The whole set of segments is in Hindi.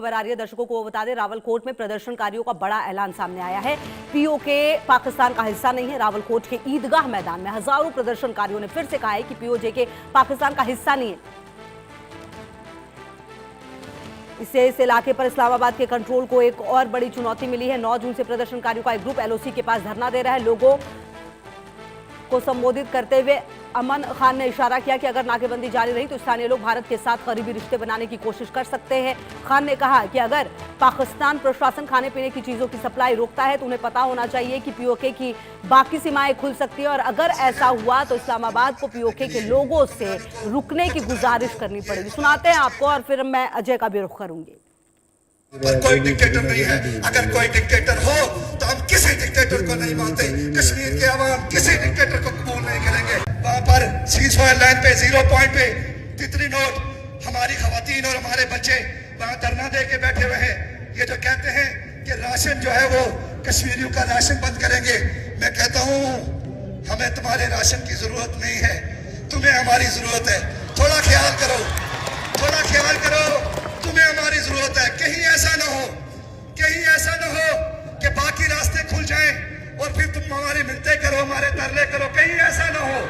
खबर आ रही है, दर्शकों को बता दें, रावलकोट में प्रदर्शनकारियों का बड़ा ऐलान सामने आया है। पीओके पाकिस्तान का हिस्सा नहीं है। रावलकोट के ईदगाह मैदान में हजारों प्रदर्शनकारियों ने फिर से कहा है कि पीओके पाकिस्तान का हिस्सा नहीं है। इससे इस इलाके पर इस्लामाबाद के कंट्रोल को एक और बड़ी चुनौती मिली है। 9 जून से प्रदर्शनकारियों का एक ग्रुप एलओसी के पास धरना दे रहा है। लोगों को संबोधित करते हुए अमन खान ने इशारा किया कि अगर नाकेबंदी जारी रही तो स्थानीय लोग भारत के साथ करीबी रिश्ते बनाने की कोशिश कर सकते हैं। खान ने कहा कि अगर पाकिस्तान प्रशासन खाने पीने की चीजों की सप्लाई रोकता है तो उन्हें पता होना चाहिए कि पीओके की बाकी सीमाएं खुल सकती है और अगर ऐसा हुआ तो इस्लामाबाद को पीओके के लोगों से रुकने की गुजारिश करनी पड़ेगी। सुनाते हैं आपको और फिर मैं अजय का भी रुख करूंगी। कोई डिक्टेटर नहीं है। अगर कोई डिक्टेटर हो तो हम किसी डिक्टेटर को नहीं मानते। कश्मीर के अवाम किसी डिक्टेटर को कबूल नहीं करेंगे। वहां पर सीज़फायर लाइन पे 0 पॉइंट पे तितली नोट हमारी खवातीन और हमारे बच्चे वहां धरना दे के बैठे हुए हैं। ये जो कहते हैं कि राशन जो है वो कश्मीरियों का राशन बंद करेंगे, मैं कहता हूँ हमें तुम्हारे राशन की जरूरत नहीं है, तुम्हें हमारी जरूरत है। थोड़ा ख्याल करो, थोड़ा ख्याल करो, तुम्हें हमारी जरूरत है। कहीं ऐसा ना हो, कहीं ऐसा ना हो कि बाकी रास्ते खुल जाएं और फिर तुम हमारे मिलते करो, हमारे तरले करो। कहीं ऐसा ना हो,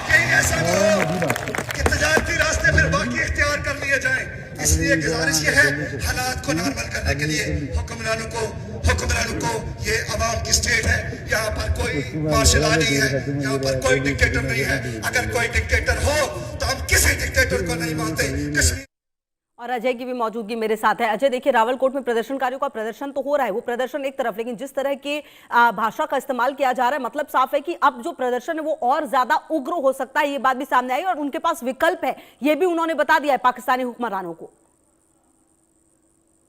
कहीं ऐसा ना हो कि तजारती रास्ते फिर बाकी इख्तियार कर लिए जाएं। इसलिए गुजारिश ये है, हालात को नॉर्मल करने के लिए हुक्मरानों को ये अवाम की स्टेट है, यहाँ पर कोई मार्शल लॉ नहीं है, यहाँ पर कोई डिक्टेटर नहीं है। अगर कोई डिक्टेटर हो तो हम किसी डिक्टेटर को नहीं मानते। कश्मीर और अजय की भी मौजूदगी मेरे साथ है। अजय, देखिए, रावलकोट में प्रदर्शनकारियों का प्रदर्शन तो हो रहा है, वो प्रदर्शन एक तरफ, लेकिन जिस तरह की भाषा का इस्तेमाल किया जा रहा है, मतलब साफ है कि अब जो प्रदर्शन है वो और ज्यादा उग्र हो सकता है। ये बात भी सामने आई और उनके पास विकल्प है, ये भी उन्होंने बता दिया है पाकिस्तानी हुक्मरानों को।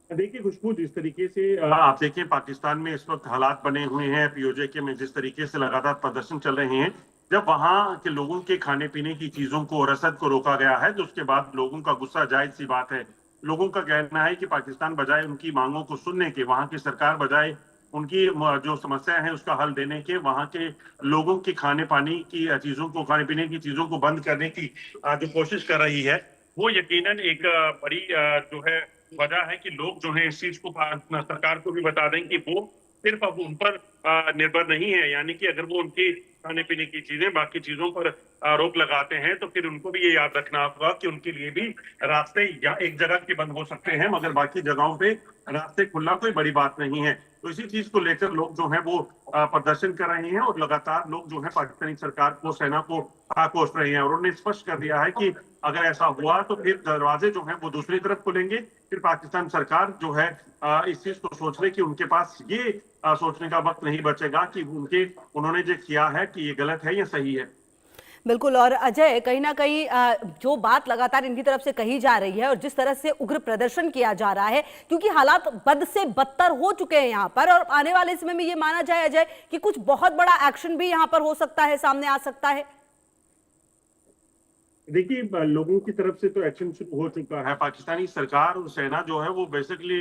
देखिए खुशबू, जिस तरीके से आप देखिए पाकिस्तान में इस वक्त हालात बने हुए हैं, पीओके में जिस तरीके से लगातार प्रदर्शन चल रहे हैं, जब वहां के लोगों के खाने पीने की चीजों को, रसद को रोका गया है तो उसके बाद लोगों का गुस्सा जायज सी बात है। लोगों का कहना है कि पाकिस्तान बजाय उनकी मांगों को सुनने के, वहां की सरकार बजाय उनकी जो समस्या है उसका हल देने के, वहां के लोगों के खाने पानी की चीजों को, खाने पीने की चीजों को बंद करने की जो कोशिश कर रही है, वो यकीनन एक बड़ी जो है वजह है कि लोग जो है इस चीज को सरकार को भी बता दें कि वो सिर्फ अब उन पर निर्भर नहीं है। यानी कि अगर वो उनकी खाने पीने की चीजें, बाकी चीजों पर रोक लगाते हैं तो फिर उनको भी ये याद रखना होगा कि उनके लिए भी रास्ते या एक जगह के बंद हो सकते हैं, मगर बाकी जगहों पे रास्ते खुलना कोई बड़ी बात नहीं है। तो इसी चीज को लेकर लोग जो है वो प्रदर्शन कर रहे हैं और लगातार लोग जो है पाकिस्तानी सरकार को, सेना को कोस रहे हैं और उन्होंने स्पष्ट कर दिया है कि अगर ऐसा हुआ तो फिर दरवाजे जो है वो दूसरी तरफ खुलेंगे। फिर पाकिस्तान सरकार जो है इस चीज को सोच ले कि उनके पास ये सोचने का वक्त नहीं बचेगा कि उन्होंने जो किया है कि ये गलत है या सही है। बिल्कुल। और अजय, कहीं ना कहीं जो बात लगातार इनकी तरफ से कही जा रही है और जिस तरह से उग्र प्रदर्शन किया जा रहा है, क्योंकि हालात बद से बदतर हो चुके हैं यहाँ पर, और आने वाले समय में ये माना जाए अजय कि कुछ बहुत बड़ा एक्शन भी यहाँ पर हो सकता है, सामने आ सकता है। देखिए, लोगों की तरफ से तो एक्शन शुरू हो चुका है। पाकिस्तानी सरकार और सेना जो है वो बेसिकली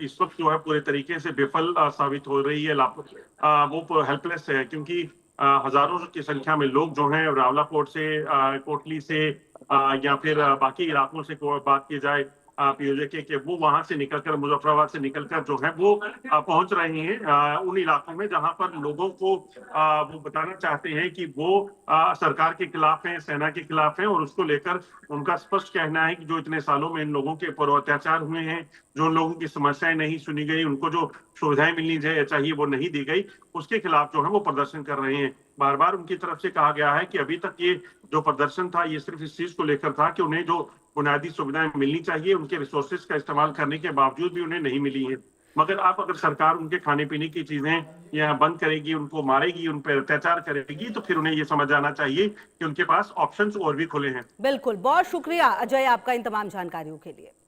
इस वक्त जो है पूरे तरीके से विफल साबित हो रही है, वो हेल्पलेस है, क्योंकि हजारों की संख्या में लोग जो हैं रावलकोट से, कोटली से या फिर बाकी इलाकों से बात की जाए पीओके के, वो वहां से निकलकर, मुजफ्फराबाद से निकलकर जो है वो पहुंच रहे हैं उन इलाकों में जहां पर लोगों को वो बताना चाहते हैं कि वो सरकार के खिलाफ हैं, सेना के खिलाफ हैं, और उसको लेकर उनका स्पष्ट कहना है कि जो इतने सालों में इन लोगों के ऊपर अत्याचार हुए हैं, जो लोगों की समस्याएं नहीं सुनी गई, उनको जो सुविधाएं मिलनी चाहिए वो नहीं दी गई, उसके खिलाफ जो है वो प्रदर्शन कर रहे हैं। बार बार उनकी तरफ से कहा गया है कि अभी तक ये जो प्रदर्शन था ये सिर्फ इस चीज को लेकर था कि उन्हें जो बुनियादी सुविधाएं मिलनी चाहिए उनके रिसोर्सेज का इस्तेमाल करने के बावजूद भी उन्हें नहीं मिली है। मगर अगर सरकार उनके खाने पीने की चीजें या बंद करेगी, उनको मारेगी, उन पर अत्याचार करेगी, तो फिर उन्हें ये समझ आना चाहिए कि उनके पास ऑप्शंस और भी खुले हैं। बिल्कुल, बहुत शुक्रिया अजय आपका इन तमाम जानकारियों के लिए।